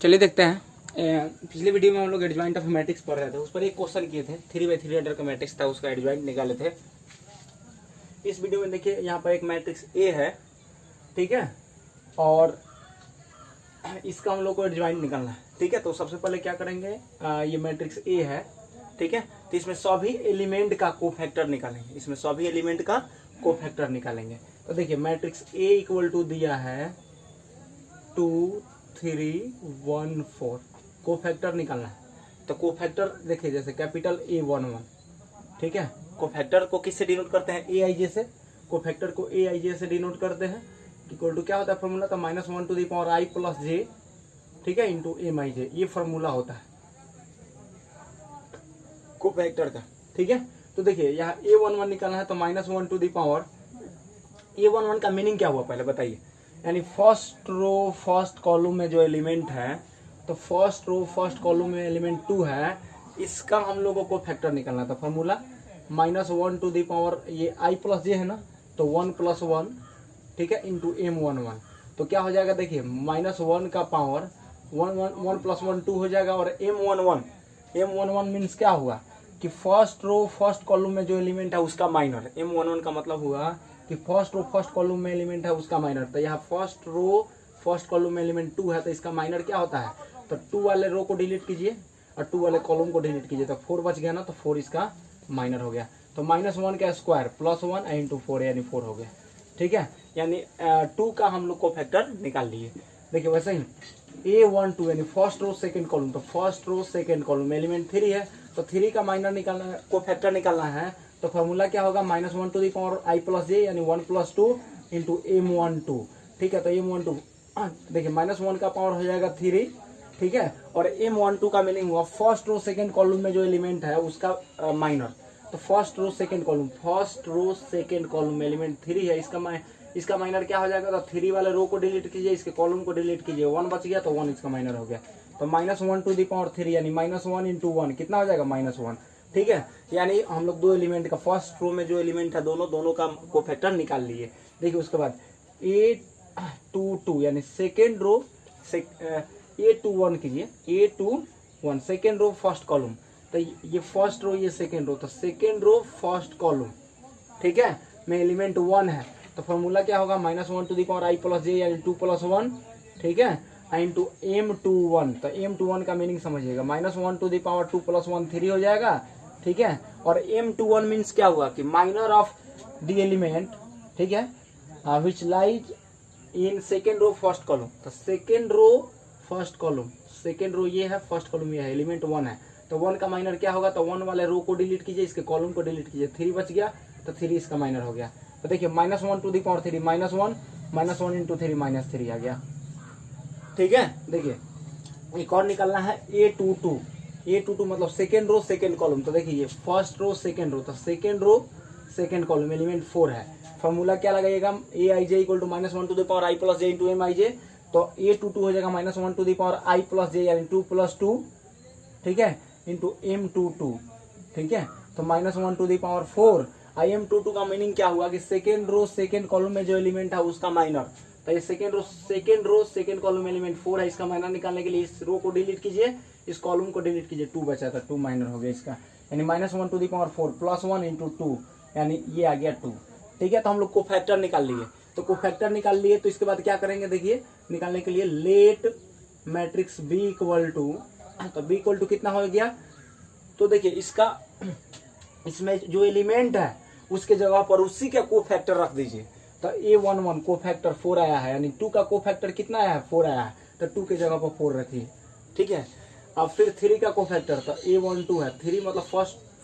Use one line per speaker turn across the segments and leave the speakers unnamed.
चलिए देखते हैं। पिछले वीडियो में हम लोग एडजॉइंट ऑफ मैट्रिक्स पढ़ रहे थे, उस पर एक क्वेश्चन किए थे। 3/3 अंडर का मैट्रिक्स था, उसका एडजॉइंट निकाले थे। इस वीडियो में देखिए यहाँ पर एक मैट्रिक्स ए है, ठीक है, और इसका हम लोग को एडजॉइंट निकालना है, ठीक है। तो सबसे पहले क्या करेंगे, ये मैट्रिक्स ए है, ठीक है, तो इसमें सभी एलिमेंट का कोफैक्टर निकालेंगे, इसमें सभी एलिमेंट का कोफैक्टर निकालेंगे। तो देखिए मैट्रिक्स ए इक्वल टू दिया है 2 3 1 4, कोफैक्टर निकालना है। तो कोफैक्टर देखिए जैसे कैपिटल A11, ठीक है। कोफैक्टर को किससे डिनोट करते हैं, AIJ से। कोफैक्टर को AIJ से डिनोट करते हैं। इक्वल टू क्या होता है फॉर्मूला, तो -1 to the power i plus j, ठीक है, इंटू MIJ, ये फॉर्मूला होता है कोफैक्टर का, ठीक है। तो देखिए यहाँ A11 निकालना है, तो -1 टू द पावर A11 का मीनिंग क्या हुआ पहले बताइए। यानी फर्स्ट रो फर्स्ट कॉलम में जो एलिमेंट है, तो फर्स्ट रो फर्स्ट कॉलम में एलिमेंट 2 है, इसका हम लोगों को फैक्टर निकालना था। फॉर्मूला -1 टू द पावर ये i प्लस जे है ना, तो 1 + 1, ठीक है, इंटू M11। तो क्या हो जाएगा देखिए, -1 का पावर 1 + 1 2 हो जाएगा, और M11 मीन्स क्या हुआ कि फर्स्ट रो फर्स्ट कॉलम में जो एलिमेंट है उसका माइनर। M11 का मतलब हुआ कि फर्स्ट रो फर्स्ट कॉलम में एलिमेंट है उसका माइनर। तो यहाँ फर्स्ट रो फर्स्ट कॉलम में एलिमेंट 2 है, तो इसका माइनर क्या होता है, तो 2 वाले रो को डिलीट कीजिए और 2 वाले कॉलम को डिलीट कीजिए, तो 4 बच गया ना, तो 4 इसका माइनर हो गया। तो -1 का स्क्वायर प्लस 1 इंटू 4 यानी 4 हो गया, ठीक है। यानी 2 का हम लोग को फैक्टर निकाल लिए। देखिए वैसे ही A12 यानी फर्स्ट रो सेकंड कॉलम, तो फर्स्ट रो सेकंड कॉलम में एलिमेंट 3 है, तो 3 का माइनर निकालना है, को फैक्टर निकालना है। तो फॉर्मूला क्या होगा, -1 to the power i plus j यानी 1 + 2 इंटू M12, ठीक है। तो M12 देखिए -1 का पावर हो जाएगा 3, ठीक है, और M12 का मीनिंग हुआ फर्स्ट रो सेकंड कॉलम में जो एलिमेंट है उसका माइनर। तो फर्स्ट रो सेकंड कॉलम में एलिमेंट 3 है, इसका माइनर क्या हो जाएगा, तो 3 वाले रो को डिलीट कीजिए, इसके कॉलम को डिलीट कीजिए, 1 बच गया, तो 1 इसका माइनर हो गया। तो -1 टू द पावर 3 यानी -1 इंटू 1 कितना हो जाएगा, -1, ठीक है। यानी हम लोग दो एलिमेंट का फर्स्ट रो में जो एलिमेंट है दोनों का कोफैक्टर निकाल लिए। देखिए उसके बाद A22 यानी सेकेंड रो A21 कीजिए, A21 second row first column, तो ये फर्स्ट रो ये सेकेंड रो, तो सेकेंड रो फर्स्ट कॉलम, ठीक है, में एलिमेंट 1 है। तो फॉर्मूला क्या होगा, -1 to the power i plus j यानी 2 + 1, ठीक है, इंटू M21। तो M21 का मीनिंग समझिएगा, -1 टू द पावर 2 + 1 3 हो जाएगा, ठीक है। और M21 मीन्स क्या हुआ कि माइनर ऑफ द एलिमेंट, ठीक है, which lies in second row first column. तो second row first column, second row ये है, फर्स्ट कॉलम ये है, एलिमेंट 1 है, तो 1 का माइनर क्या होगा, तो 1 वाले रो को डिलीट कीजिए, इसके कॉलम को डिलीट कीजिए, 3 बच गया, तो 3 इसका माइनर हो गया। तो देखिए -1 टू द पावर 3 -1 इंटू 3 -3 आ गया, ठीक है। देखिए एक और निकालना है A22 मतलब सेकेंड रो सेकेंड कॉलम। तो देखिए ये फर्स्ट रो सेकेंड रो, तो second row second column element 4 है। फॉर्मूला क्या लगाइएगा, AIJ equal to -1 to the power i plus j into MIJ। तो A22 हो जाएगा -1 to the power i plus j यानी 2 + 2, ठीक है, इंटू M22, ठीक है। तो -1 टू द पावर 4 M22 का मीनिंग क्या हुआ कि सेकेंड रो सेकेंड कॉलम में जो एलिमेंट है उसका माइनर। तो ये सेकेंड रो सेकेंड कॉलम में एलिमेंट 4 है, इसका माइनर निकालने के लिए इस रो को डिलीट कीजिए, इस कॉलम को डिलीट कीजिए, 2 बचा था, 2 माइनर हो गया इसका, यानी -1 to the power 4 plus 1 into 2 यानी ये आ गया 2, ठीक है। तो हम लोग को फैक्टर निकाल लिए। तो को फैक्टर निकाल लिए, तो इसके बाद क्या करेंगे देखिए, निकालने के लिए let matrix B equal to, तो B इक्वल टू कितना हो गया, तो देखिए इसमें जो एलिमेंट है उसके जगह पर उसी का कोफैक्टर रख दीजिए। तो A11 कोफैक्टर 4 आया है, यानी 2 का कोफैक्टर कितना आया है, 4 आया है, तो 2 के जगह पर 4 रखिए, ठीक है। अब फिर 3 का कोफैक्टर, तो A12 है, 3 मतलब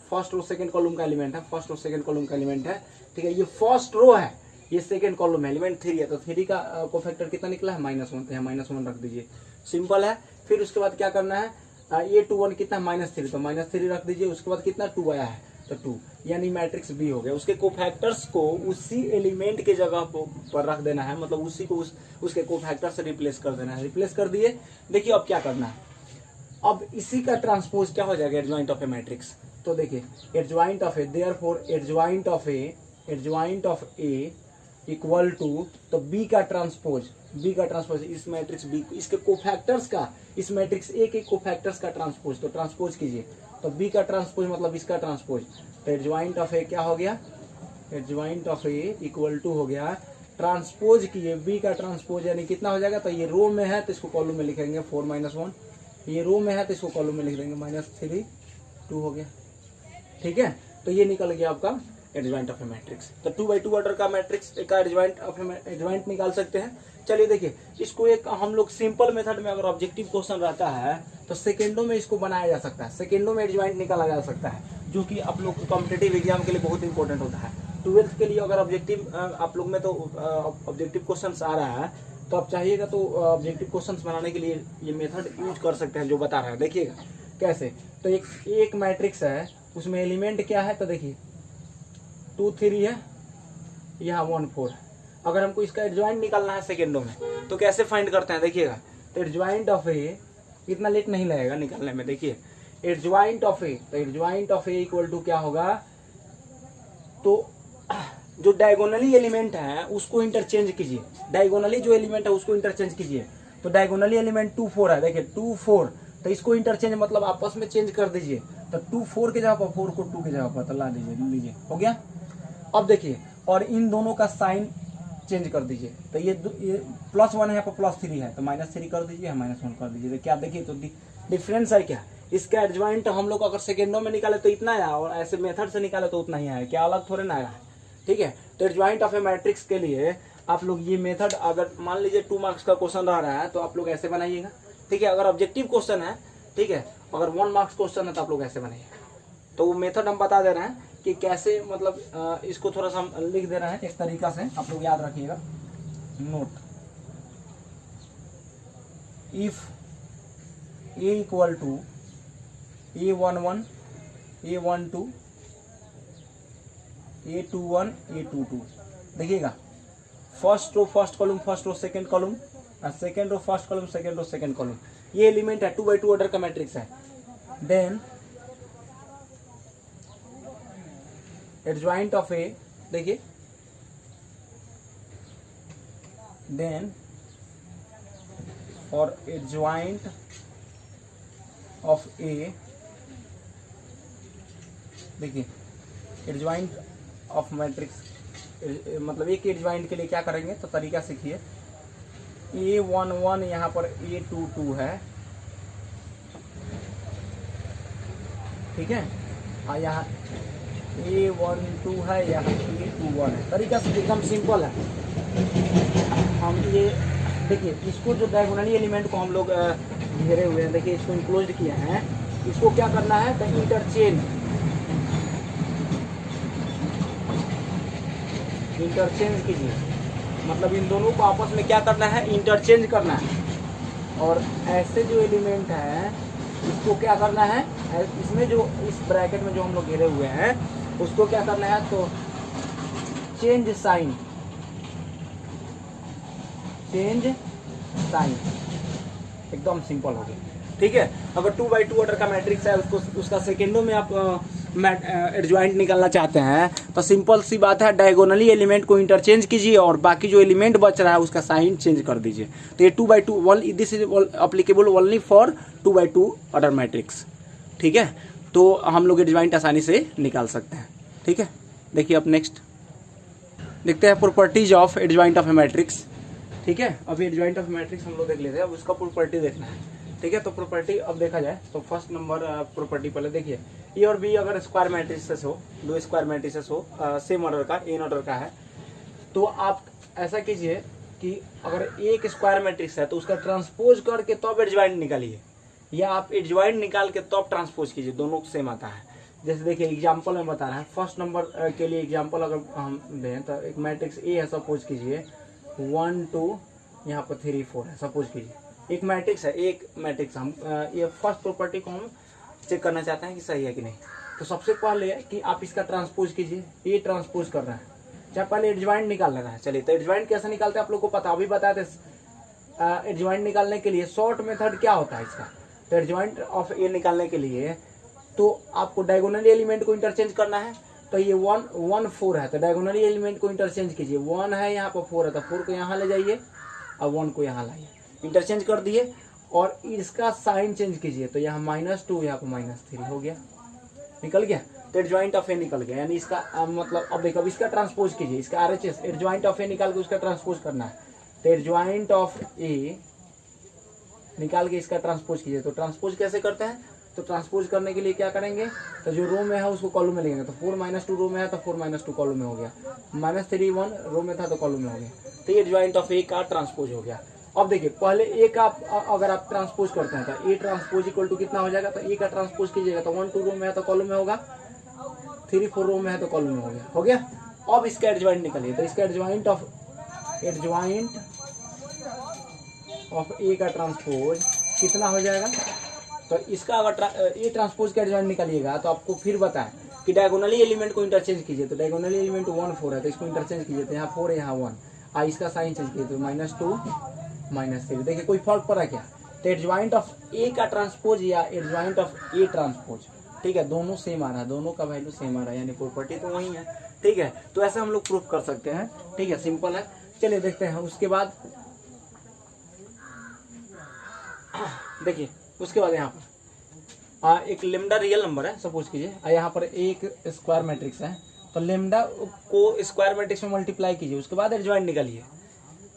फर्स्ट रो सेकंड कॉलम का एलिमेंट है, फर्स्ट रो सेकंड कॉलम का एलिमेंट है, ठीक है। ये फर्स्ट रो है, ये सेकंड कॉलम में एलिमेंट 3 है, तो 3 का कोफैक्टर कितना निकला है, -1, तो यहाँ -1 रख दीजिए, सिंपल है। फिर उसके बाद क्या करना है, A21 कितना -3, तो -3 रख दीजिए। उसके बाद कितना 2 आया है, तो 2, यानी मैट्रिक्स B हो गया। उसके कोफैक्टर्स को उसी एलिमेंट के जगह पर रख देना है, मतलब उसी को उसके कोफैक्टर से रिप्लेस कर देना है। रिप्लेस कर दिए। देखिए अब क्या करना है, अब इसी का ट्रांसपोज क्या हो जाएगा, एडजॉइंट ऑफ ए मैट्रिक्स। तो देखिए adjoint of A, therefore adjoint of A equal to, तो बी का ट्रांसपोज इस मैट्रिक्स बी, इसके कोफैक्टर्स का, इस मैट्रिक्स ए के कोफैक्टर्स का ट्रांसपोज, तो ट्रांसपोज कीजिए, तो बी का ट्रांसपोज मतलब इसका ट्रांसपोज, तो एडजॉइंट ऑफ ए क्या हो गया, adjoint of A equal to हो गया, ट्रांसपोज किए बी का ट्रांसपोज, यानी कितना हो जाएगा, तो ये रो में है तो इसको कॉलम में लिखेंगे 4 - 1, ये रो में है तो इसको कॉलम में लिख देंगे -3 2 हो गया। ठीक है, तो ये निकल गया आपका एडजॉइंट ऑफ ए मैट्रिक्स। तो 2x2 ऑर्डर का मैट्रिक्स का एडजॉइंट निकाल सकते हैं। चलिए देखिए, इसको एक हम लोग सिंपल मेथड में, अगर ऑब्जेक्टिव क्वेश्चन रहता है तो सेकेंडों में इसको बनाया जा सकता है, सेकेंडों में एडजॉइंट निकाला जा सकता है, जो कि आप लोग कॉम्पिटिटिव एग्जाम के लिए बहुत इंपॉर्टेंट होता है। 12th के लिए अगर ऑब्जेक्टिव आप लोग में तो ऑब्जेक्टिव क्वेश्चन आ रहा है, तो आप चाहिएगा तो ऑब्जेक्टिव क्वेश्चन बनाने के लिए ये मेथड यूज कर सकते हैं जो बता रहा है। देखिएगा कैसे, तो एक मैट्रिक्स है, उसमें एलिमेंट क्या है, तो देखिए 2 3 है, यहाँ 1 4 है। अगर हमको इसका एडजॉइंट निकालना है सेकेंडों में, तो कैसे फाइंड करते हैं, देखिएगा, तो एडजॉइंट ऑफ ए, इतना लेट नहीं लगेगा निकालने में। देखिए एडजॉइंट ऑफ ए, तो adjoint of A equal to क्या होगा, तो जो डायगोनली एलिमेंट है उसको इंटरचेंज कीजिए, डायगोनली जो एलिमेंट है उसको इंटरचेंज कीजिए। तो डायगोनली एलिमेंट 2 4 है, देखिए 2 4, तो इसको इंटरचेंज मतलब आपस में चेंज कर दीजिए, तो 2 4 के जगह पर 4 को 2 के जगह पर, तो ला दीजिए, लीजिए, हो गया। अब देखिए, और इन दोनों का साइन चेंज कर दीजिए, तो ये +1 है, यहाँ पर +3 है, तो -3 कर दीजिए, -1 कर दीजिए। तो क्या देखिए, तो डिफरेंस है क्या, इसका एडजॉइंट हम लोग अगर सेकेंडों में निकाले तो इतना आया, और ऐसे मेथड से निकाले तो उतना ही आया, क्या अलग थोड़े ना आया है। ठीक है, तो एडजॉइंट ऑफ ए मैट्रिक्स के लिए आप लोग ये मेथड, अगर मान लीजिए 2 मार्क्स का क्वेश्चन रह रहा है तो आप लोग ऐसे बनाइएगा। ठीक है, अगर ऑब्जेक्टिव क्वेश्चन है, ठीक है, अगर 1 मार्क्स क्वेश्चन है तो आप लोग ऐसे बनाइएगा। तो वो मेथड हम बता दे रहे हैं कि कैसे, मतलब इसको थोड़ा सा हम लिख दे रहे हैं इस तरीका से, आप लोग याद रखिएगा। Note, if A equal to A11 A12 A21 A22, देखिएगा, first row first column, first row second column, second row first column, second row second column, ये एलिमेंट है, 2x2 ऑर्डर का मैट्रिक्स है। देन एडजॉइंट ऑफ ए, देखिए, then for adjoint of A, देखिए adjoint of matrix, मतलब एक adjoint के लिए क्या करेंगे, तो तरीका सीखिए। A11 यहाँ पर A22 है, ठीक है, और यहाँ A12 है, यहाँ A21 है। तरीका से एकदम सिंपल है। हम ये देखिए, इसको जो डायगोनली एलिमेंट को हम लोग घेरे हुए हैं, देखिए इसको इंक्लोज किए हैं, इसको क्या करना है, तो इंटरचेंज कीजिए, मतलब इन दोनों को आपस में क्या करना है, इंटरचेंज करना है। और ऐसे जो एलिमेंट है इसको क्या करना है, इसमें जो इस ब्रैकेट में जो हम लोग घेरे हुए हैं उसको क्या करना है, तो चेंज साइन, एकदम सिंपल हो गया। ठीक है, अगर 2x2 ऑर्डर का मैट्रिक्स है, उसका सेकेंडों में आप एडजॉइंट निकालना चाहते हैं, तो सिंपल सी बात है, डायगोनली एलिमेंट को इंटरचेंज कीजिए और बाकी जो एलिमेंट बच रहा है उसका साइन चेंज कर दीजिए। तो ये 2x2, this is applicable only for 2x2 order matrix. ठीक है, तो हम लोग एडजॉइंट आसानी से निकाल सकते हैं। ठीक है, देखिए अब नेक्स्ट देखते हैं properties of adjoint of A matrix. ठीक है, अभी एडजॉइंट ऑफ मैट्रिक्स हम लोग देख लेते हैं, अब उसका प्रॉपर्टी देखना है। ठीक है, तो प्रॉपर्टी अब देखा जाए तो फर्स्ट नंबर प्रॉपर्टी पहले देखिए, ए और बी अगर स्क्वायर मैट्रिसेस हो, 2 स्क्वायर मैट्रिसेस हो, सेम ऑर्डर का, एन ऑर्डर का है, तो आप ऐसा कीजिए कि अगर एक स्क्वायर मैट्रिक्स है तो उसका ट्रांसपोज करके तब एडजॉइंट निकालिए, या आप एडजॉइंट निकाल के तब ट्रांसपोज कीजिए, दोनों सेम आता है। जैसे देखिए एग्जाम्पल में बता रहा है, फर्स्ट नंबर के लिए एग्जाम्पल अगर हम दें तो एक मैट्रिक्स ए है, सपोज कीजिए 1 2 यहाँ पर 3 4 है, सपोज कीजिए एक मैट्रिक्स है, एक मैट्रिक्स हम ये फर्स्ट प्रॉपर्टी को हम चेक करना चाहते हैं कि सही है कि नहीं। तो सबसे पहले कि आप इसका ट्रांसपोज कीजिए, ये ट्रांसपोज कर रहा है, चाहे पहले एडजॉइंट निकाल लेना है। चलिए, तो एडजॉइंट कैसे निकालते हैं आप लोग को पता, अभी बताए थे। एडजॉइंट निकालने के लिए शॉर्ट मेथड क्या होता है इसका, तो एडजॉइंट ऑफ ए निकालने के लिए तो आपको डायगोनली एलिमेंट को इंटरचेंज करना है। तो तो ये 1 1 4 है, तो डायगोनली एलिमेंट को इंटरचेंज कीजिए। 1 है यहाँ पर 4 है, तो 4 को यहाँ ले जाइए और 1 को यहाँ लाइए, इंटरचेंज कर दिए और इसका साइन चेंज कीजिए। तो यहाँ -2 यहाँ पर -3 हो गया, निकल गया। तो एडजॉइंट ऑफ ए निकल गया, यानी इसका मतलब अब देखो अब इसका ट्रांसपोज कीजिए, इसका RHS एडजॉइंट ऑफ ए निकाल के उसका ट्रांसपोज करना है। तो एडजॉइंट ऑफ ए निकाल के इसका ट्रांसपोज कीजिए। तो ट्रांसपोज कैसे करते हैं, तो ट्रांसपोज करने के लिए क्या करेंगे, तो जो रो में है उसको कॉलम में लेंगे। तो 4 - 2 रो में है तो 4 - 2 कॉलम में हो गया, -3 1 रो में था तो कॉलम में हो गया। तो ये एडजॉइंट ऑफ ए का ट्रांसपोज हो गया। अब देखिए पहले ए का अगर आप ट्रांसपोज करते हैं तो ए ट्रांसपोज इक्वल टू कितना हो जाएगा, तो ए का ट्रांसपोज कीजिएगा तो 1 2 रो में है तो कॉलम में होगा, 3 4 रो में है तो कॉलम में हो गया। अब इसका एडजॉइंट निकालिए। तो इसका एडजॉइंट ऑफ ए का ट्रांसपोज कितना हो जाएगा, तो इसका अगर ए ट्रांसपोज का एडजॉइंट निकालिएगा तो आपको फिर बताएं कि डायगोनली एलिमेंट को इंटरचेंज कीजिए। तो डायगोनली एलिमेंट 1 4 है तो इसको इंटरचेंज कीजिए, तो यहाँ 4 है यहाँ 1, इसका साइन चेंज कीजिए तो -2 -3। देखिए कोई फर्क पड़ा क्या, तो एडजॉइंट ऑफ ए का ट्रांसपोज या एडजॉइंट ऑफ ए ट्रांसपोज, ठीक है, दोनों सेम आ रहा है, दोनों का वैल्यू सेम आ रहा है, यानी प्रॉपर्टी तो वही है, ठीक है। तो ऐसे हम लोग प्रूफ कर सकते हैं, ठीक है, सिंपल है। चलिए देखते हैं उसके बाद, देखिए उसके बाद यहाँ पर एक लेमडा रियल नंबर है सपोज कीजिए, यहाँ पर एक स्क्वायर मैट्रिक्स है, तो लेमडा को स्क्वायर मैट्रिक्स में मल्टीप्लाई कीजिए, उसके बाद एडजॉइंट निकालिए।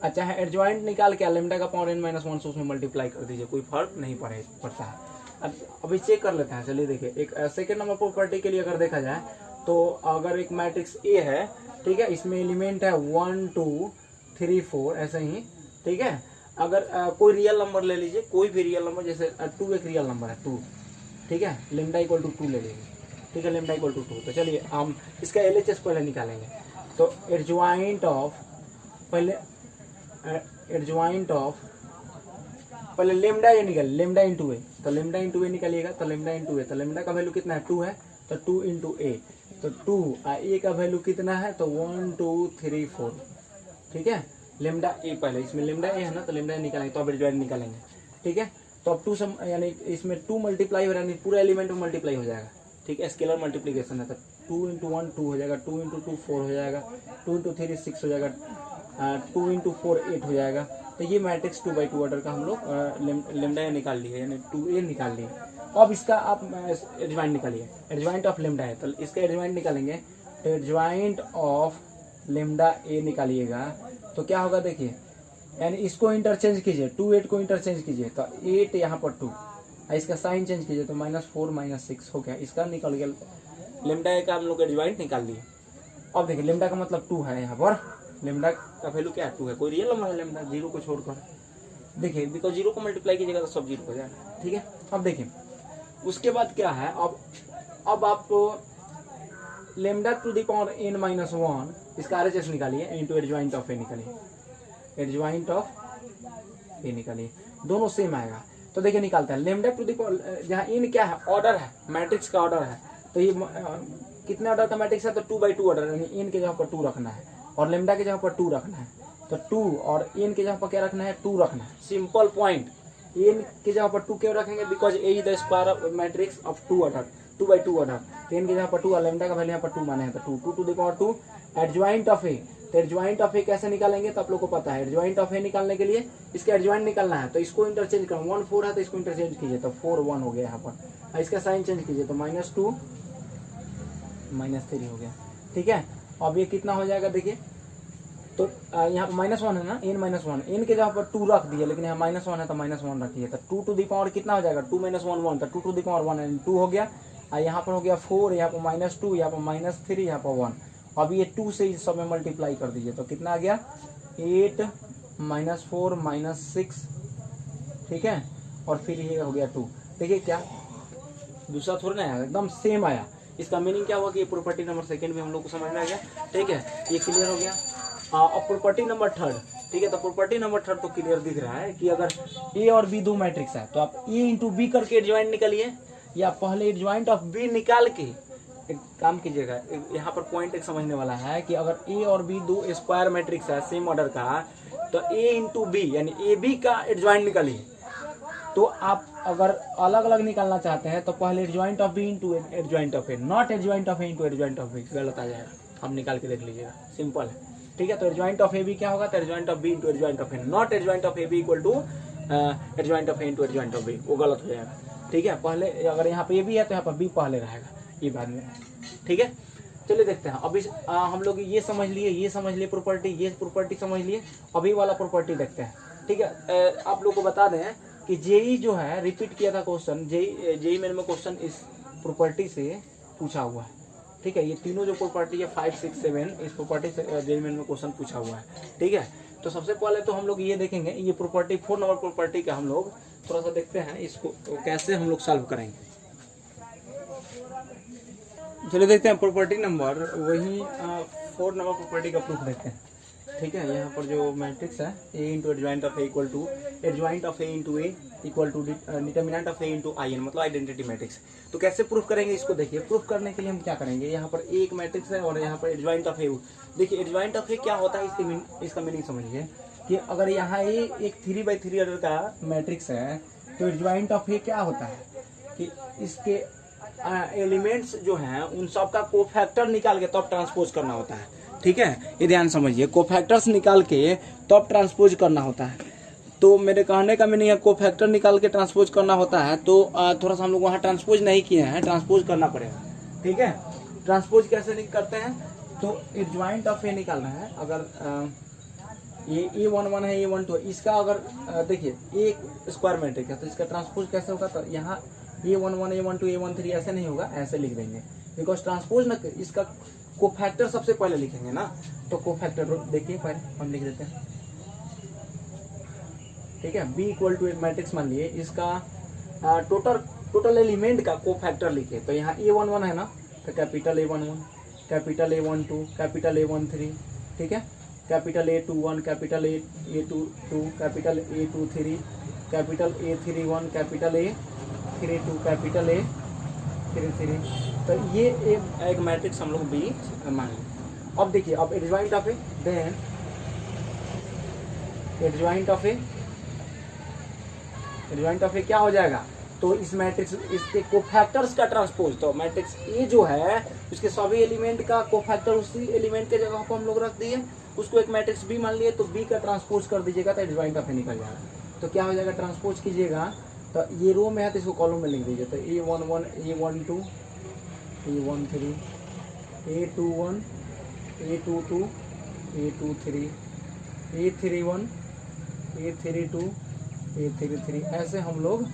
अच्छा है, एडजॉइंट निकाल के लेमडा का पावर n-1 से उसमें मल्टीप्लाई कर दीजिए, कोई फर्क नहीं पड़ता है। अभी चेक कर लेते हैं। चलिए देखिए, एक सेकेंड नंबर प्रॉपर्टी के लिए अगर देखा जाए तो अगर एक मैट्रिक्स ए है, ठीक है, इसमें एलिमेंट है 1 2 3 4 ऐसे ही, ठीक है। अगर कोई रियल नंबर ले लीजिए, कोई भी रियल नंबर, जैसे 2 एक रियल नंबर है 2, ठीक है, लेमडा इक्वल टू 2 ले लीजिए, ठीक है, लेमडा इक्वल टू 2। तो चलिए हम इसका LHS पहले निकालेंगे। तो एडजॉइंट ऑफ पहले लेमडा ये निकाल, लेमडा इंटू ए, तो लेमडा इंटू ए निकालिएगा। तो लेमडा इंटू ए, तो लेमडा का वैल्यू कितना है 2 है, तो 2 इंटू ए, तो 2 ए का वैल्यू कितना है, तो 1 2 3 4, ठीक है। लेमडा ए पहले, इसमें लेमडा ए है ना, तो लेमडा ए निकालेंगे तो अब एडजॉइंट निकालेंगे, ठीक है। तो अब 2 यानी इसमें 2 मल्टीप्लाई हो रहा है, पूरा एलिमेंट में मल्टीप्लाई हो जाएगा, ठीक है, स्केलर मल्टीप्लीकेशन है। तो 2 इंटू 1 2 हो जाएगा, 2 इंटू 2 4 हो जाएगा, 2 इंटू 3 6 हो जाएगा, 2 इंटू 4 8 हो जाएगा। तो ये मैट्रिक्स 2 बाई 2 ऑर्डर का हम लोग लेमडा ए निकाल लिए, यानी 2a निकाल लिए। अब इसका आप एडजॉइंट निकालिए, एडजॉइंट ऑफ लेमडा है, तो इसका एडजॉइंट निकालेंगे। तो एडजॉइंट ऑफ लेमडा ए निकालिएगा तो क्या होगा, देखिए, यानी इसको इंटरचेंज कीजिए, 2 8 को इंटरचेंज कीजिए, तो 8 यहाँ पर 2, इसका साइन चेंज कीजिए तो -4 -6 हो गया, इसका निकल गया। लेमडा ए का हम लोग एडजॉइंट निकाल लिए। अब देखिए लेमडा का मतलब 2 है, यहाँ पर लेमडा का वैल्यू क्या है 2 है, कोई रियल नंबर है लेमडा, 0 को छोड़कर, देखिए बिकॉज 0 को मल्टीप्लाई कीजिएगा तो सब 0 हो जाएगा, ठीक है। अब देखिए उसके बाद क्या है, अब आप lambda two the power n-1 इसका RHS निकालिए, इंटू एडजॉइंट ऑफ ए निकालिए, एडजॉइंट ऑफ ए निकालिए, दोनों सेम आएगा। तो देखिए निकालते हैं, लेमडा टू द पावर, जहाँ इन क्या है, ऑर्डर है, मैट्रिक्स का ऑर्डर है, तो ये कितने ऑर्डर का मैट्रिक्स है, तो 2 बाई 2 ऑर्डर, यानी इन के जगह पर 2 रखना है और लेमडा के जगह पर 2 रखना है। तो 2 और एन के जगह पर क्या रखना है, 2 रखना है, सिंपल पॉइंट। एन की जगह पर 2 क्यों रखेंगे, because A is the square matrix of 2 order, 2 by 2 order. तो एन की जगह पर 2 और लेमडा का वैल्यू यहाँ पर 2 माने हैं, तो 2 to the power 2 adjoint of A. तो एडजॉइंट ऑफ ए कैसे निकालेंगे, तो आप लोग को पता है, एडजॉइंट ऑफ ए निकालने के लिए इसका एडजॉइंट निकालना है, तो इसको इंटरचेंज करो, 1 4 है तो इसको इंटरचेंज कीजिए, तो 4 1 हो गया यहाँ पर, इसका साइन चेंज कीजिए तो -2 -3 हो गया, ठीक है। अब ये कितना हो जाएगा, देखिए, तो यहाँ -1 है ना, n-1, n के जगह पर 2 रख दिए, लेकिन यहाँ -1 है तो -1 रखिए, तो 2 टू द पावर कितना हो जाएगा, 2 - 1 1, तो 2 टू द पावर 1 एंड 2 हो गया। यहाँ पर हो गया 4, यहाँ पर -2, यहाँ पर -3, यहाँ पर 1। अब ये 2 से इस सब में मल्टीप्लाई कर दीजिए, तो कितना आ गया 8 -4 -6, ठीक है, और फिर ये हो गया 2। देखिए क्या दूसरा थोड़ा ना आया, एकदम सेम आया। इसका मीनिंग क्या हुआ कि प्रॉपर्टी नंबर सेकंड भी हम लोग को समझ में आ गया, ठीक है, ये क्लियर हो गया। अब प्रॉपर्टी नंबर थर्ड, ठीक है, तो प्रॉपर्टी नंबर थर्ड तो क्लियर दिख रहा है कि अगर ए और बी 2 मैट्रिक्स है तो आप ए इंटू बी करके एडजॉइंट निकालिए, या पहले एडजॉइंट ऑफ बी निकाल के एक काम कीजिएगा। यहाँ पर पॉइंट एक समझने वाला है कि अगर ए और बी 2 स्क्वायर मैट्रिक्स है सेम ऑर्डर का, तो ए इंटू बी यानी ए बी का एडजॉइंट निकालिए। तो आप अगर अलग अलग निकालना चाहते हैं तो पहले adjoint of B into adjoint of A, not adjoint of A into adjoint of B, गलत आ जाएगा, आप निकाल के देख लीजिएगा, सिंपल है। ठीक है, तो एडजॉइंट ऑफ ए बी क्या होगा, तो adjoint of B into adjoint of A, not adjoint of A B equal to adjoint of A into adjoint of B, वो गलत हो जाएगा। ठीक है, पहले अगर यहाँ पे ए बी है तो यहाँ पर बी पहले रहेगा, ये बाद में। ठीक है, चलिए देखते हैं। अभी हम लोग ये समझ लिए प्रॉपर्टी, ये प्रॉपर्टी समझ लिए, अभी वाला प्रॉपर्टी देखते हैं। ठीक है, आप लोग को बता दें कि जेई जो है रिपीट किया था क्वेश्चन, जेई मेन में क्वेश्चन इस प्रॉपर्टी से पूछा हुआ है। ठीक है, ये तीनों जो प्रॉपर्टी है 5, 6, 7 इस प्रॉपर्टी से जेई मेन में क्वेश्चन पूछा हुआ है। ठीक है, तो सबसे पहले तो हम लोग ये देखेंगे, ये प्रॉपर्टी 4 नंबर प्रॉपर्टी का हम लोग थोड़ा सा देखते हैं इसको कैसे हम लोग सॉल्व करेंगे। चलिए देखते हैं प्रॉपर्टी नंबर, वही 4 नंबर प्रॉपर्टी का प्रूफ देखते हैं। ठीक है, यहाँ पर जो मैट्रिक्स है A into adjoint of A equal to adjoint of A into A equal to determinant of A into I n, मतलब आइडेंटिटी मैट्रिक्स। तो कैसे प्रूफ करेंगे इसको देखिए। प्रूफ करने के लिए हम क्या करेंगे, यहाँ पर एक मैट्रिक्स है और यहाँ पर एडजॉइंट ऑफ ए। देखिए एडजॉइंट ऑफ ए क्या होता है, इसका मीनिंग समझिए कि अगर यहाँ ए एक 3x3 ऑर्डर का मैट्रिक्स है तो एडजॉइंट ऑफ ए क्या होता है कि इसके एलिमेंट्स जो हैं उन सब का कोफैक्टर निकाल के तब ट्रांसपोज करना होता है। ठीक है, ये ध्यान समझिए, कोफैक्टर्स निकाल के तब ट्रांसपोज करना होता है। तो मेरे कहने का मीनिंग है कोफैक्टर निकाल के ट्रांसपोज करना होता है। तो थोड़ा सा हम लोग वहाँ ट्रांसपोज नहीं किए हैं, ट्रांसपोज करना पड़ेगा। ठीक है, ट्रांसपोज कैसे करते हैं, तो एडजॉइंट ऑफ ए निकालना है। अगर ये A11 है, A12 है, इसका अगर देखिए एक स्क्वायर मैट्रिक्स है तो इसका ट्रांसपोज कैसे होगा, तो यहाँ A11, A12, A13 ऐसे नहीं होगा, ऐसे लिख देंगे, बिकॉज ट्रांसपोज ना इसका कोफैक्टर सबसे पहले लिखेंगे ना। तो कोफैक्टर देखिए पहले हम लिख देते हैं। ठीक है, B इक्वल टू एक मैट्रिक्स मान लिए, इसका टोटल एलिमेंट का कोफैक्टर लिखे। तो यहाँ A11 है ना, तो capital A11, capital A12, capital A13, ठीक है, capital A21, capital A22, capital A23, capital A31, capital A32, capital A33। तो ये एक मैट्रिक्स हम लोग बी मान लें। अब देखिए, अब adjoint of A, then adjoint of A क्या हो जाएगा, तो इस मैट्रिक्स इसके कोफैक्टर्स का ट्रांसपोज, तो मैट्रिक्स ए जो है उसके सभी एलिमेंट का कोफैक्टर उसी एलिमेंट के जगह पर हम लोग रख दिए, उसको एक मैट्रिक्स बी मान लिए, तो बी का ट्रांसपोज कर दीजिएगा तो एडजॉइंट ऑफ ए निकल जाएगा। तो क्या हो जाएगा, ट्रांसपोज कीजिएगा तो ये रो में है तो इसको कॉलम में लिख दीजिए। तो A11, A12, A13, A21, A22, A23, A31, A32, A33, ऐसे हम लोग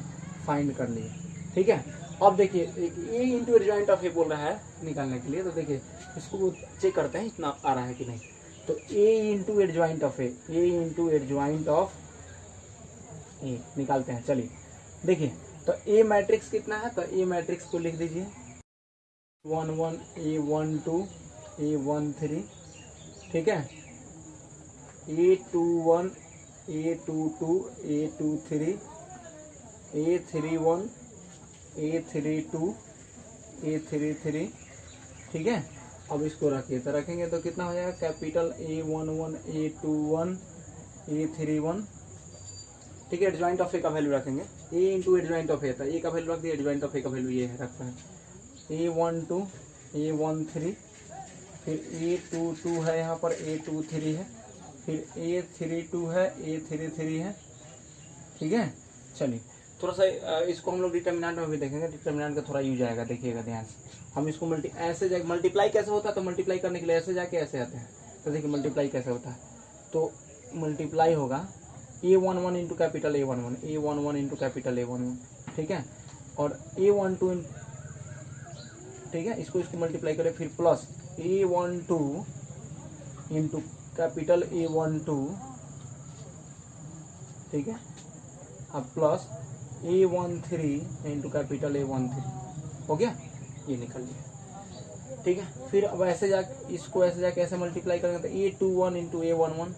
फाइंड कर लिए। ठीक है, अब देखिए ए इंटू एडजॉइंट ऑफ ए बोल रहा है निकालने के लिए, तो देखिए इसको चेक करते हैं इतना आ रहा है कि नहीं। तो A into adjoint of A, A into adjoint of A निकालते हैं। चलिए देखिए, तो ए मैट्रिक्स कितना है, तो ए मैट्रिक्स को लिख दीजिए 11, A12, A13, ठीक है, A21, A22, A23, A31, A32, A33, ठीक है। अब इसको रखिए, तो रखेंगे तो कितना हो जाएगा, कैपिटल A11, A21, A31, ठीक है। एडजॉइंट ऑफ ए का वैल्यू रखेंगे, ए इंटू एडजॉइंट ऑफ ए था, ए का वैल्यू रख दिया, एडजॉइंट ऑफ ए का वैल्यू ये है रखते हैं A12, A13, फिर A22 है, यहाँ पर A23 है, फिर A32 है, A33 है, ठीक है। चलिए थोड़ा सा इसको हम लोग डिटर्मिनेंट में भी देखेंगे, डिटर्मिनेंट का थोड़ा यूज आएगा, देखिएगा ध्यान से। हम इसको ऐसे जाके मल्टीप्लाई कैसे होता है, तो मल्टीप्लाई करने के लिए ऐसे जाके ऐसे आते हैं। तो देखिए मल्टीप्लाई कैसे होता है, तो मल्टीप्लाई होगा A11 into capital A11, A11 into capital A11, ठीक है, और A12, ठीक है, इसको मल्टीप्लाई करें, फिर plus A12 into capital A12, ठीक है, अब plus A13 into capital A13, हो गया, ये निकल गया, ठीक है। फिर अब ऐसे जाके इसको ऐसे जाके ऐसे मल्टीप्लाई करेंगे तो A21 into A11,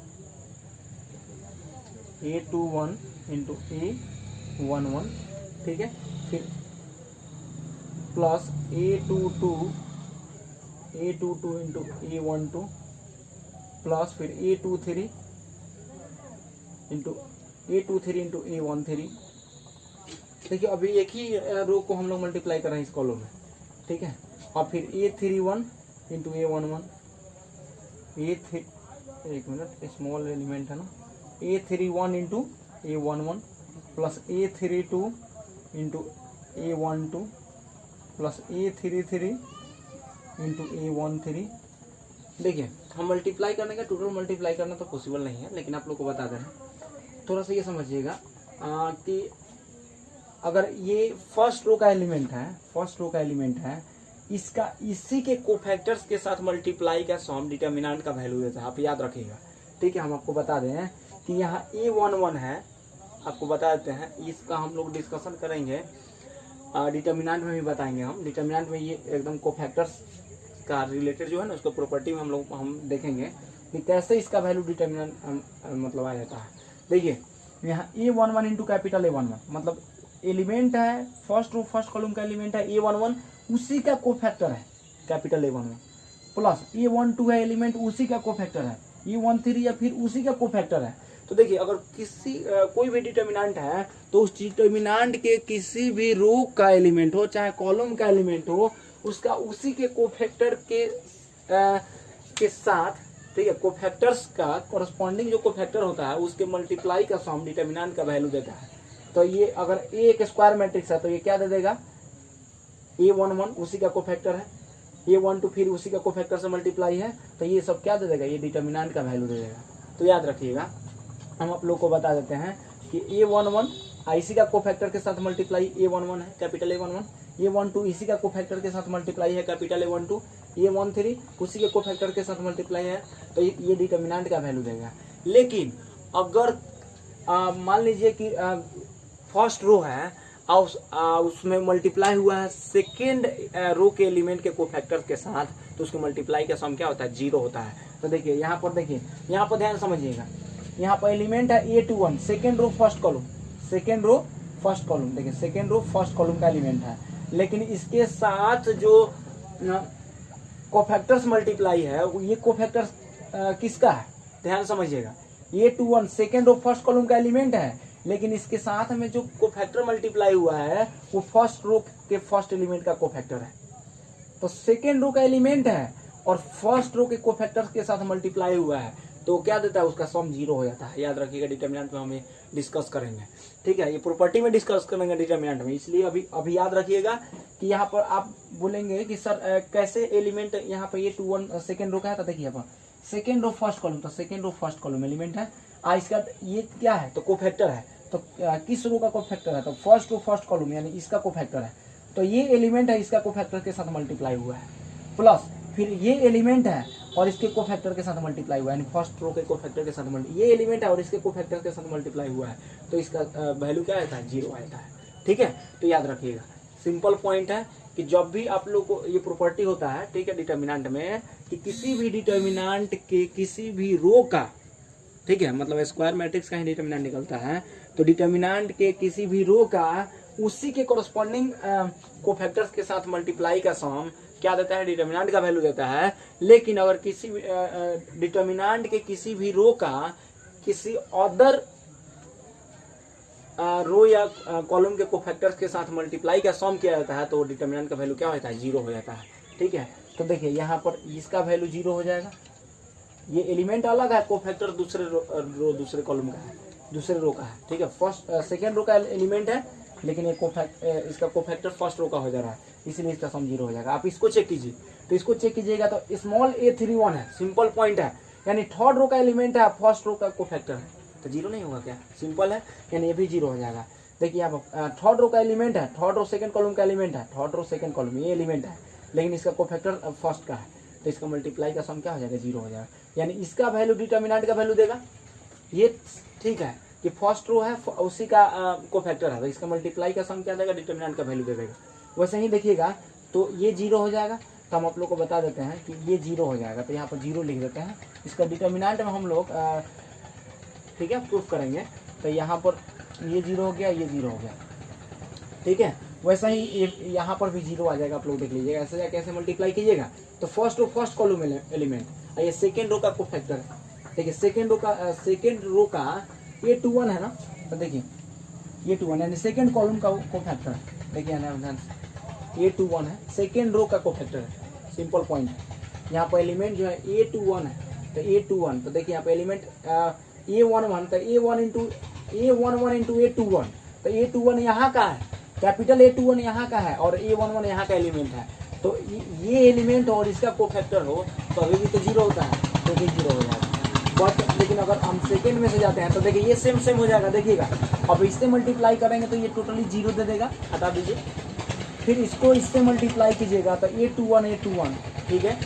A21 into A11, ठीक है, फिर plus A22 into A12, plus फिर A23 इंटू A13, देखिए अभी एक ही रो को हम लोग मल्टीप्लाई कर रहे हैं इस कॉलम में, ठीक है। और फिर A31 इंटू A11, एक मिनट, स्मॉल एलिमेंट है ना, A31 into A11 plus A32 into A12 plus A33 into A13। देखिए हम मल्टीप्लाई करने का, टोटल मल्टीप्लाई करना तो पॉसिबल नहीं है, लेकिन आप लोग को बता दें, थोड़ा सा ये समझिएगा कि अगर ये फर्स्ट रो का एलिमेंट है, इसका इसी के कोफैक्टर्स के साथ मल्टीप्लाई का सम डिटर्मिनेंट का वैल्यू देता है, आप याद रखिएगा, ठीक है। हम आपको बता दें कि यहाँ A11 है, आपको बता देते हैं, इसका हम लोग डिस्कशन करेंगे, डिटर्मिनेंट में भी बताएंगे हम। डिटर्मिनेंट में ये एकदम कोफैक्टर्स का रिलेटेड जो है ना, उसका प्रॉपर्टी में हम देखेंगे कि कैसे इसका वैल्यू डिटर्मिनेंट मतलब आ जाता है। देखिए यहाँ A11 इंटू कैपिटल A11, मतलब एलिमेंट है, फर्स्ट रो फर्स्ट कॉलम का एलिमेंट है A11, उसी का कोफैक्टर है कैपिटल A11, प्लस A12 है एलिमेंट, उसी का कोफैक्टर है A13 या फिर उसी का कोफैक्टर है। तो देखिए अगर किसी कोई भी डिटर्मिनेंट है तो उस डिटर्मिनेंट के किसी भी रो का एलिमेंट हो चाहे कॉलम का एलिमेंट हो, उसका उसी के कोफैक्टर के साथ, ठीक है, कोफैक्टर्स का कोरस्पॉन्डिंग जो कोफैक्टर होता है उसके मल्टीप्लाई का सम डिटर्मिनेंट का वैल्यू देता है। तो ये अगर A एक स्क्वायर मैट्रिक्स है तो ये क्या दे देगा, A11 उसी का कोफैक्टर है, A12 फिर उसी का कोफैक्टर से मल्टीप्लाई है, तो ये सब क्या दे देगा, ये डिटर्मिनेंट का वैल्यू दे देगा। तो याद रखिएगा, हम आप लोग को बता देते हैं कि A11 इसी का कोफैक्टर के साथ मल्टीप्लाई A11 है कैपिटल A11, A12 इसी का कोफैक्टर के साथ मल्टीप्लाई है कैपिटल A12, A13 उसी के कोफैक्टर के साथ मल्टीप्लाई है, तो ये डिटर्मिनेंट का वैल्यू देगा। लेकिन अगर मान लीजिए कि फर्स्ट रो है और उसमें मल्टीप्लाई हुआ है सेकेंड रो के एलिमेंट के कोफैक्टर के साथ, तो उसके मल्टीप्लाई का सम क्या होता है, 0 होता है। तो देखिए यहाँ पर, देखिए यहाँ पर ध्यान समझिएगा, यहाँ पर एलिमेंट है A21 second row first column, देखिए सेकेंड रो फर्स्ट कॉलम का एलिमेंट है, लेकिन इसके साथ जो कोफैक्टर्स मल्टीप्लाई है ये कोफैक्टर्स किसका है, ध्यान समझिएगा, A21 second row first column का एलिमेंट है, लेकिन इसके साथ में जो कोफैक्टर मल्टीप्लाई हुआ है वो फर्स्ट रो के फर्स्ट एलिमेंट का कोफैक्टर है। तो सेकेंड रो का एलिमेंट है और फर्स्ट रो के कोफैक्टर्स के साथ मल्टीप्लाई हुआ है, तो क्या देता है, उसका सम 0 हो जाता है। याद रखिएगा, डिटर्मिनेंट में हमें डिस्कस करेंगे, ठीक है, ये प्रॉपर्टी में डिस्कस करेंगे डिटर्मिनेंट में, इसलिए अभी याद रखिएगा कि यहाँ पर आप बोलेंगे कि सर कैसे एलिमेंट, यहाँ पर A21 सेकेंड रो का है, तो देखिए यहाँ पर सेकेंड रो फर्स्ट कॉलम, तो second row first column element है, इसका ये क्या है, तो कोफैक्टर है, तो किस रो का कोफैक्टर है, तो फर्स्ट रो फर्स्ट कॉलम यानी इसका कोफैक्टर है, तो ये एलिमेंट है इसका कोफैक्टर के साथ मल्टीप्लाई हुआ है, प्लस फिर ये एलिमेंट है और इसके कोफैक्टर के साथ मल्टीप्लाई हुआ है, यानी फर्स्ट रो के कोफैक्टर के साथ ये एलिमेंट है और इसके कोफैक्टर के साथ मल्टीप्लाई हुआ है, तो इसका वैल्यू क्या आता है, 0 आता है, ठीक है। तो याद रखिएगा, सिंपल पॉइंट है कि जब भी आप लोग को ये प्रॉपर्टी होता है, ठीक है, डिटर्मिनेंट में, कि किसी भी डिटर्मिनेंट के किसी भी रो का, ठीक है, मतलब स्क्वायर मैट्रिक्स का ही डिटर्मिनेंट निकलता है, तो डिटर्मिनेंट के किसी भी रो का उसी के कोरस्पॉन्डिंग कोफैक्टर्स के साथ मल्टीप्लाई का सम क्या देता है, डिटर्मिनेंट का वैल्यू देता है। लेकिन अगर किसी डिटर्मिनेंट के किसी भी रो का किसी अदर रो या कॉलम के कोफैक्टर्स के साथ मल्टीप्लाई का सम किया जाता है, तो डिटर्मिनेंट का वैल्यू क्या होता है, 0 हो जाता है, ठीक है। तो देखिए यहाँ पर इसका वैल्यू 0 हो जाएगा, ये एलिमेंट अलग है, कोफैक्टर दूसरे कॉलम का है, दूसरे रो का है, ठीक है, फर्स्ट सेकेंड रो का एलिमेंट है, लेकिन इसका कोफैक्टर फर्स्ट रो का हो जा रहा है, इसलिए इसका सम 0 हो जाएगा। आप इसको चेक कीजिए, तो इसको चेक कीजिएगा तो स्मॉल A31 है, सिंपल पॉइंट है, यानी थर्ड रो का एलिमेंट है, फर्स्ट रो का कोफैक्टर है, तो 0 नहीं होगा क्या, सिंपल है, यानी ये भी 0 हो जाएगा। देखिए आप थर्ड रो का एलिमेंट है, थर्ड रो सेकंड कॉलम का एलिमेंट है, थर्ड रो सेकंड कॉलम ये एलिमेंट है, लेकिन इसका कोफैक्टर फर्स्ट का है, तो इसका मल्टीप्लाई का सम क्या हो जाएगा, 0 हो जाएगा, यानी इसका वैल्यू डिटर्मिनेंट का वैल्यू देगा ये, ठीक है, कि फर्स्ट रो है उसी का कोफैक्टर है, तो इसका मल्टीप्लाई का सम क्या देगा, डिटर्मिनेंट का वैल्यू दे देगा। वैसे ही देखिएगा तो ये 0 हो जाएगा, तो हम आप लोग को बता देते हैं कि ये 0 हो जाएगा, तो यहाँ पर 0 लिख देते हैं, इसका डिटर्मिनेंट में हम लोग ठीक है प्रूफ करेंगे, तो यहाँ पर ये 0 हो गया, ये 0 हो गया, ठीक है। वैसा ही यहाँ पर भी 0 आ जाएगा, आप लोग देख लीजिएगा, ऐसे कैसे मल्टीप्लाई कीजिएगा, तो first row first column element, ये सेकेंड रो का कोफैक्टर है, देखिए सेकेंड रो का A21 है ना, तो देखिए A21 यानी सेकेंड कॉलम का कोफैक्टर है। देखिए ध्यान से A21 है, सेकेंड रो का कोफैक्टर है। सिंपल पॉइंट, यहाँ पर एलिमेंट जो है A21 है, तो A21 तो देखिए यहाँ पे एलिमेंट A11 तो A11 इंटू A21, तो A21 यहाँ का है, कैपिटल A21 यहाँ का है और A11 यहाँ का एलिमेंट है। तो ये एलिमेंट और इसका कोफैक्टर हो तो अभी भी तो जीरो होता है, तो भी जीरो हो जाएगा। बट लेकिन अगर हम सेकेंड में से जाते हैं तो देखिए ये सेम हो जाएगा। देखिएगा अब इससे मल्टीप्लाई करेंगे तो ये टोटली जीरो दे देगा, हटा दीजिए। फिर इसको इससे मल्टीप्लाई कीजिएगा तो A21 ठीक है,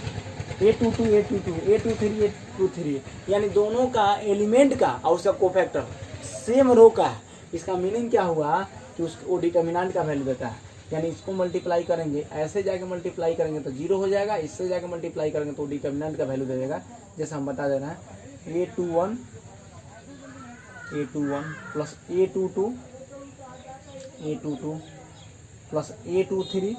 A22 A23 यानी दोनों का एलिमेंट का और उसका कोफैक्टर सेम रो का है। इसका मीनिंग क्या हुआ कि उसको डिटर्मिनेंट का वैल्यू देता है, यानी इसको मल्टीप्लाई करेंगे, ऐसे जाके मल्टीप्लाई करेंगे तो जीरो हो जाएगा, इससे जाके मल्टीप्लाई करेंगे तो डिटर्मिनेंट का वैल्यू दे देगा। जैसे हम बता दे रहे हैं A21 plus A22 plus A23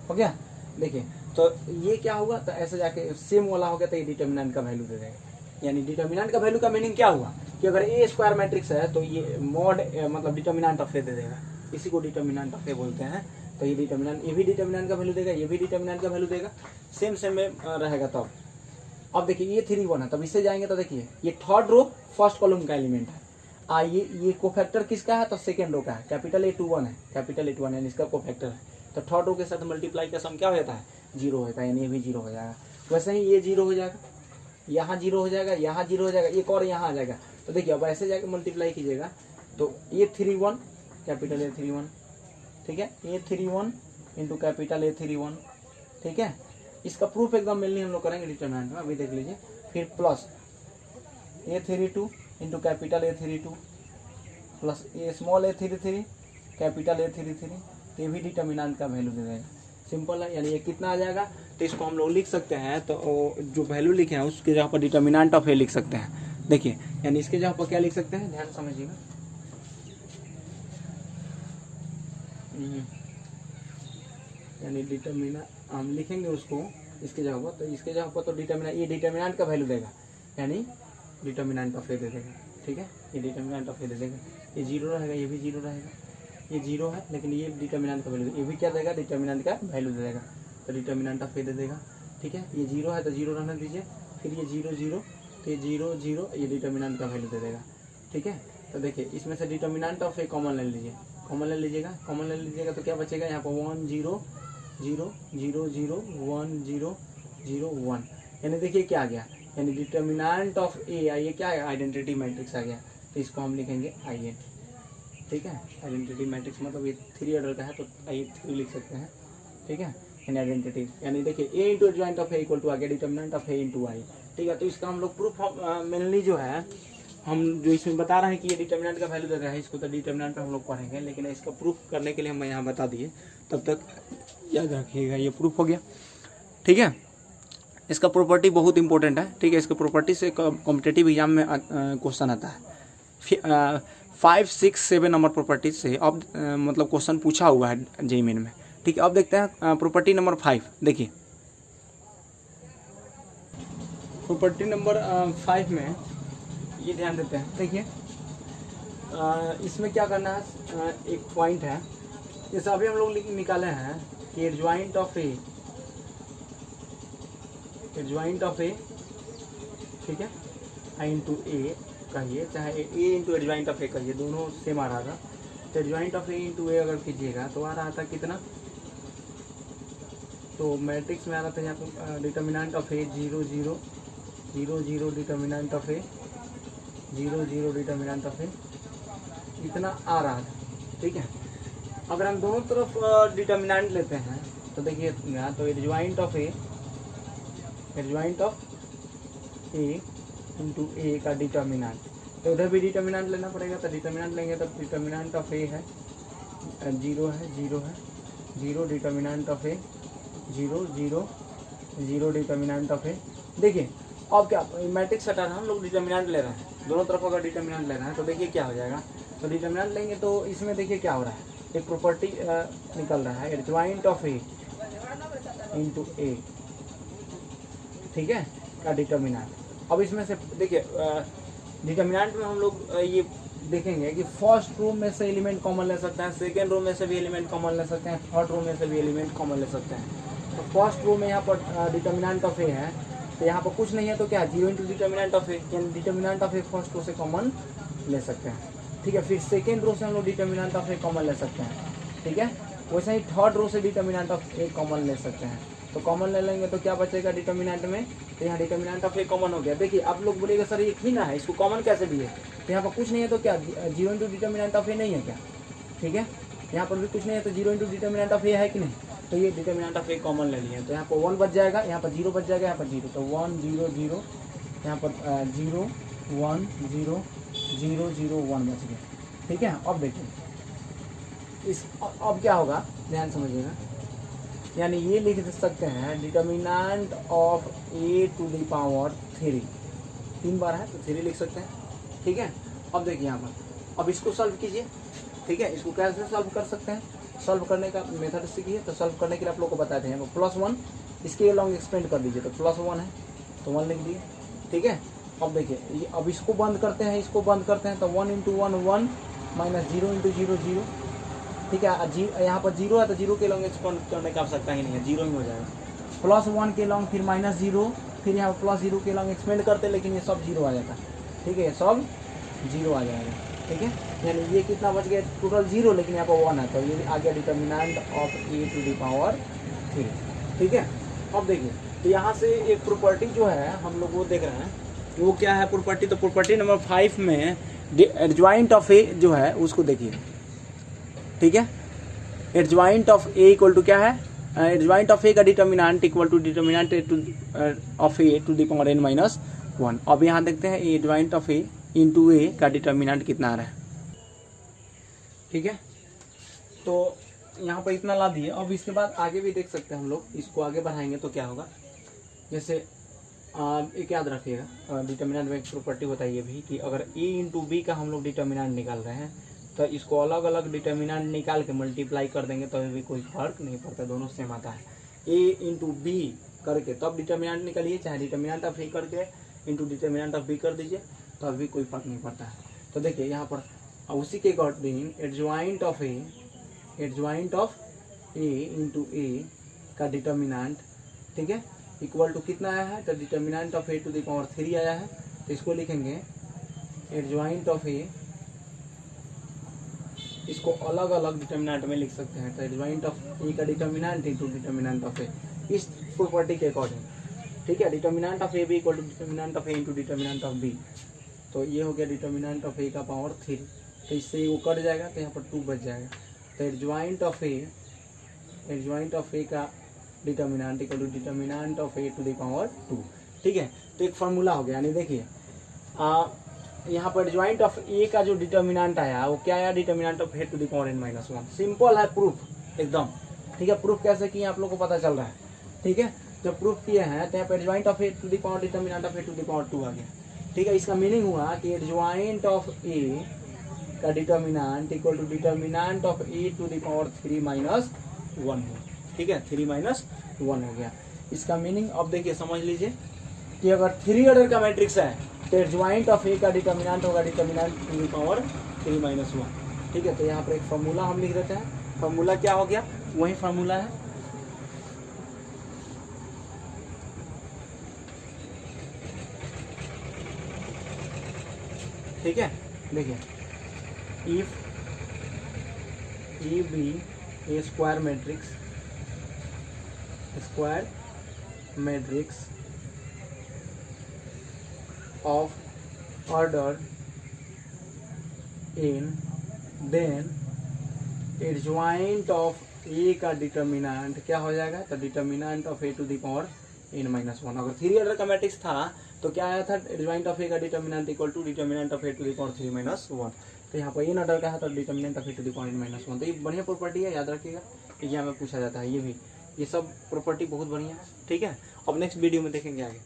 हो गया। देखिए तो ये क्या हुआ, तो ऐसे जाके सेम वाला हो गया तो ये डिटर्मिनेंट का वैल्यू दे देगा। यानी डिटर्मिनेंट का वैल्यू का मीनिंग क्या हुआ कि अगर ए स्क्वायर मैट्रिक्स है तो ये मॉड मतलब डिटर्मिनेंट ऑफ ए दे देगा, इसी को डिटर्मिनेंट ऑफ ए बोलते हैं। तो ये डिटर्मिनेंट, ये भी डिटर्मिनेंट का वैल्यू देगा, ये भी डिटर्मिनेंट का वैल्यू देगा, सेम में रहेगा। तब अब देखिए A31 है, तब इससे जाएंगे तो देखिए ये थर्ड रो फर्स्ट कॉलम का एलिमेंट है। ये कोफैक्टर किसका है, तो सेकेंड रो का है, कैपिटल A21 है, कैपिटल A21 यानी इसका कोफैक्टर है। तो थर्ड रो के साथ मल्टीप्लाई का सम क्या हो जाता है, जीरो होता है, यानी ये भी जीरो हो जाएगा। वैसे ही ये जीरो हो जाएगा, यहाँ जीरो हो जाएगा, यहाँ जीरो हो जाएगा, एक और यहाँ आ जाएगा। तो देखिए अब ऐसे जाके मल्टीप्लाई कीजिएगा तो A31 कैपिटल A31 ठीक है, A31 इंटू कैपिटल A31 ठीक है। इसका प्रूफ एकदम मेनली हम लोग करेंगे डिटर्मिनेंट में, अभी देख लीजिए। फिर plus A32 into capital A32 plus A small A33 capital A33, ये भी डिटर्मिनेंट का वैल्यू दे देगा। सिंपल है, यानी ये कितना आ जाएगा, तो इसको हम लोग लिख सकते हैं। तो जो वैल्यू लिखे हैं उसके जगह पर डिटर्मिनेंट ऑफ ए लिख सकते हैं। देखिए यानी इसके जगह पर क्या लिख सकते हैं, ध्यान समझिएगा। यानी डिटर्मिनेंट हम लिखेंगे उसको इसके जगह पर, तो इसके जगह पर तो डिटर्मिनेंट, ये डिटर्मिनेंट का वैल्यू देगा, यानी डिटर्मिनेंट ऑफ ए दे देगा ठीक है। ये डिटर्मिनेंट ऑफ ए दे देगा, ये जीरो रहेगा, ये भी जीरो रहेगा, ये जीरो है लेकिन ये डिटर्मिनेंट का वैल्यू, ये भी क्या देगा, डिटर्मिनेंट का वैल्यू दे देगा। तो डिटर्मिनेंट ऑफ ए दे देगा ठीक है। ये जीरो है तो जीरो रहने दीजिए, फिर ये जीरो तो ये जीरो ये डिटर्मिनेंट का वैल्यू दे देगा ठीक है। तो देखिए इसमें से डिटर्मिनेंट ऑफ ए कॉमन ले लीजिए, कॉमन ले लीजिएगा तो क्या बचेगा, यहाँ पर 1 0 0 0 0 1 0 0 1, यानी देखिए क्या आ गया, यानी डिटर्मिनेंट ऑफ ए, ये क्या है, आइडेंटिटी मैट्रिक्स आ गया। तो इसको हम लिखेंगे IN ठीक है। आइडेंटिटी मैट्रिक्स मतलब ये 3 ऑर्डर का है तो ये 3 लिख सकते हैं ठीक है। यानी आइडेंटिटी, यानी देखिए A into adjoint of A equal to आ गया determinant of A into I ठीक है। तो इसका हम लोग प्रूफ मेनली जो है हम जो इसमें बता रहे हैं कि ये डिटर्मिनेंट का वैल्यू दे रहा है, इसको तो डिटर्मिनेंट पर हम लोग पढ़ेंगे, लेकिन इसका प्रूफ करने के लिए हम यहाँ बता दिए, तब तक याद रखिएगा ये प्रूफ हो गया ठीक है। इसका प्रॉपर्टी बहुत इंपॉर्टेंट है ठीक है। इसका प्रॉपर्टी से कॉम्पिटेटिव एग्जाम में क्वेश्चन आता है। 5, 6, 7 नंबर प्रॉपर्टी से अब मतलब क्वेश्चन पूछा हुआ है JEE मेन में ठीक है। अब देखते हैं प्रॉपर्टी नंबर 5। देखिए प्रॉपर्टी नंबर 5 में ये ध्यान देते हैं। देखिए इसमें क्या करना है, एक पॉइंट है, जैसे अभी हम लोग निकाले हैं कि एडजॉइंट ऑफ ए ठीक है, आई इंटू ए कहिए, चाहे ए इंटू एडजॉइंट ऑफ ए कहिए, दोनों सेम आ रहा था। तो एडजॉइंट ऑफ ए इंटू ए अगर कीजिएगा तो आ रहा था कितना, तो मैट्रिक्स में आ रहा था यहाँ पर determinant of A 0 0 0 0 determinant of A 0 0 determinant of A, इतना आ रहा था ठीक है। अगर हम दोनों तरफ डिटर्मिनेंट लेते हैं तो देखिए तो adjoint of A into A का डिटर्मिनेंट, तो उधर भी डिटर्मिनेंट लेना पड़ेगा। तो डिटर्मिनेंट लेंगे तो डिटर्मिनेंट ऑफ ए है 0 है 0 determinant of A 0 0 0 determinant of A. देखिए अब क्या मैट्रिक्स हटा रहा है, हम लोग डिटर्मिनेंट ले रहे हैं, दोनों तरफ अगर डिटर्मिनेंट लेना है तो देखिए क्या हो जाएगा। तो डिटर्मिनेंट लेंगे तो इसमें देखिए क्या हो रहा है, एक प्रॉपर्टी निकल रहा है एडजॉइंट ऑफ ए इंटू ए ठीक है का डिटर्मिनेंट। अब इसमें से देखिए डिटर्मिनेंट में हम लोग ये देखेंगे कि फर्स्ट रो में से एलिमेंट कॉमन ले सकते हैं, सेकेंड रो में से भी एलिमेंट कॉमन ले सकते हैं, थर्ड रो में से भी एलिमेंट कॉमन ले सकते हैं। तो फर्स्ट रो में यहाँ पर डिटर्मिनेंट ऑफ ए है, तो यहाँ पर कुछ नहीं है तो क्या 0 इंटू डिटर्मिनेंट ऑफ ए, यानी determinant of A first row से कॉमन ले सकते हैं। ठीक है, फिर सेकेंड रो से हम लोग डिटर्मिनेंट ऑफ ए कॉमन ले सकते हैं। ठीक है, वैसे ही थर्ड रो से डिटर्मिनेंट ऑफ ए कॉमन ले सकते हैं। तो कॉमन ले लेंगे तो क्या बचेगा डिटर्मिनेंट में, तो यहाँ डिटर्मिनेंट ऑफ ए कॉमन हो गया। देखिए आप लोग बोलेगा सर ये ही ना है, इसको कॉमन कैसे लिए, तो यहाँ पर कुछ नहीं है तो क्या 0 इंटू डिटर्मिनेंट ऑफ ए नहीं है क्या। ठीक है, यहाँ पर भी कुछ नहीं है तो 0 इंटू डिटर्मिनेंट ऑफ ए है कि नहीं, तो ये डिटर्मिनेंट ऑफ ए कॉमन ले लिए। तो यहाँ पर 1 बच जाएगा, यहाँ पर 0 बच जाएगा, यहाँ पर 0, तो 1 0 0, यहाँ पर 0 1 0 0 0 1 बच गया। ठीक है, अब देखिए इस अब क्या होगा, ध्यान समझिएगा, यानी ये लिख सकते हैं determinant of A to the power 3, 3 बार है तो 3 लिख सकते हैं। ठीक है, अब देखिए यहाँ पर, अब इसको सॉल्व कीजिए। ठीक है, इसको कैसे सॉल्व कर सकते हैं, सॉल्व करने का मेथड सीखिए। तो सॉल्व करने के लिए आप लोग को बताते हैं, +1 इसके लॉन्ग एक्सपेंड कर दीजिए, तो +1 है तो 1 लिख दिए। ठीक है, अब देखिए अब इसको बंद करते हैं, इसको बंद करते हैं, तो 1 इंटू 1 1 माइनस 0 इंटू 0 0। ठीक है, यहाँ पर 0 है तो 0 के लॉन्ग एक्सपेंड करने की आवश्यकता ही नहीं है, 0 ही हो जाएगा। +1 के लॉन्ग, फिर -0, फिर यहाँ +0 के लॉन्ग एक्सपेंड करते हैं, लेकिन ये सब 0 आ जाता है। ठीक है, ये सब 0 आ जाएगा। ठीक है, यानी ये कितना बच गया, टोटल 0, लेकिन यहाँ पर 1 है, तो ये आ गया determinant of A to the power 3। ठीक है, अब देखिए तो यहाँ से एक प्रॉपर्टी जो है हम लोग वो देख रहे हैं, वो क्या है प्रॉपर्टी, तो प्रॉपर्टी नंबर 5 में एडजॉइंट ऑफ ए जो है उसको देखिए। ठीक है, adjoint of A equal to क्या है, एडजॉइंट ऑफ ए का determinant equal to determinant of A to the power n-1। अब यहाँ देखते हैं adjoint of A into A का डिटर्मिनेंट कितना आ रहा है। ठीक है, तो यहाँ पर इतना ला दिए। अब इसके बाद आगे भी देख सकते हैं हम लोग, इसको आगे बढ़ाएंगे तो क्या होगा, जैसे एक याद रखिएगा डिटर्मिनेंट में एक प्रॉपर्टी बताइए भी कि अगर ए इंटू बी का हम लोग डिटर्मिनेंट निकाल रहे हैं तो इसको अलग अलग डिटर्मिनेंट निकाल के मल्टीप्लाई कर देंगे तो भी कोई फर्क नहीं पड़ता, दोनों सेम आता है। ए इंटू बी करके तब डिटर्मिनेंट निकालिए, चाहे डिटर्मिनेंट ऑफ ए करके इंटू डिटर्मिनेंट ऑफ बी कर दीजिए, तब भी कोई फर्क नहीं पड़ता है। तो देखिए यहाँ पर उसी के according adjoint of A into A का डिटर्मिनेंट, ठीक है, इक्वल टू कितना आया है, तो determinant of A to the power 3 आया है। तो इसको लिखेंगे एडजॉइंट ऑफ ए, इसको अलग अलग डिटर्मिनेंट में लिख सकते हैं, तो एडजॉइंट ऑफ ए का determinant into determinant of A, इस प्रॉपर्टी के अकॉर्डिंग। ठीक है, determinant of A B equal to determinant of A into determinant of B, तो ये हो गया डिटर्मिनेंट ऑफ ए का पावर 3, तो इससे वो कट जाएगा तो यहाँ पर 2 बच जाएगा। तो एडजॉइंट ऑफ ए का determinant equal to determinant of A to the power 2। ठीक है, तो एक फार्मूला हो गया, यानी देखिए यहाँ पर एडजॉइंट ऑफ ए का जो डिटर्मिनेंट आया वो क्या आया, determinant of A to the power n-1। Simple है प्रूफ एकदम। ठीक है, प्रूफ कैसे किए आप लोग को पता चल रहा है। ठीक है, जब प्रूफ किए हैं तो यहाँ पर adjoint of A to the power determinant of A to the power 2 आ गया। ठीक है, इसका मीनिंग हुआ कि एडजॉइंट ऑफ ए का determinant equal to determinant of A to the power 3-1 हो। ठीक है, 3-1 हो गया इसका मीनिंग। अब देखिए समझ लीजिए कि अगर 3 ऑर्डर का मैट्रिक्स है तो एडजॉइंट ऑफ ए का डिटर्मिनेंट होगा डिटर्मिनेंट टू द पावर 3-1। ठीक है, तो यहाँ पर एक फार्मूला हम लिख देते हैं। फार्मूला क्या हो गया, वही फार्मूला है, ठीक है। देखिए if A be a square matrix of order n, then adjoint of a का डिटर्मिनेंट क्या हो जाएगा, तो determinant of A to the power n-1। अगर 3 ऑर्डर का मैट्रिक्स था तो क्या आया था, एडजॉइंट ऑफ ए का determinant equal to determinant of A to the power 3-1। तो यहाँ पर n ऑर्डर का है तो determinant of A to the power n-1। तो ये बढ़िया प्रॉपर्टी है, याद रखिएगा, एग्जाम में पूछा जाता है ये भी। ये सब प्रॉपर्टी बहुत बढ़िया है। ठीक है, अब नेक्स्ट वीडियो में देखेंगे आगे।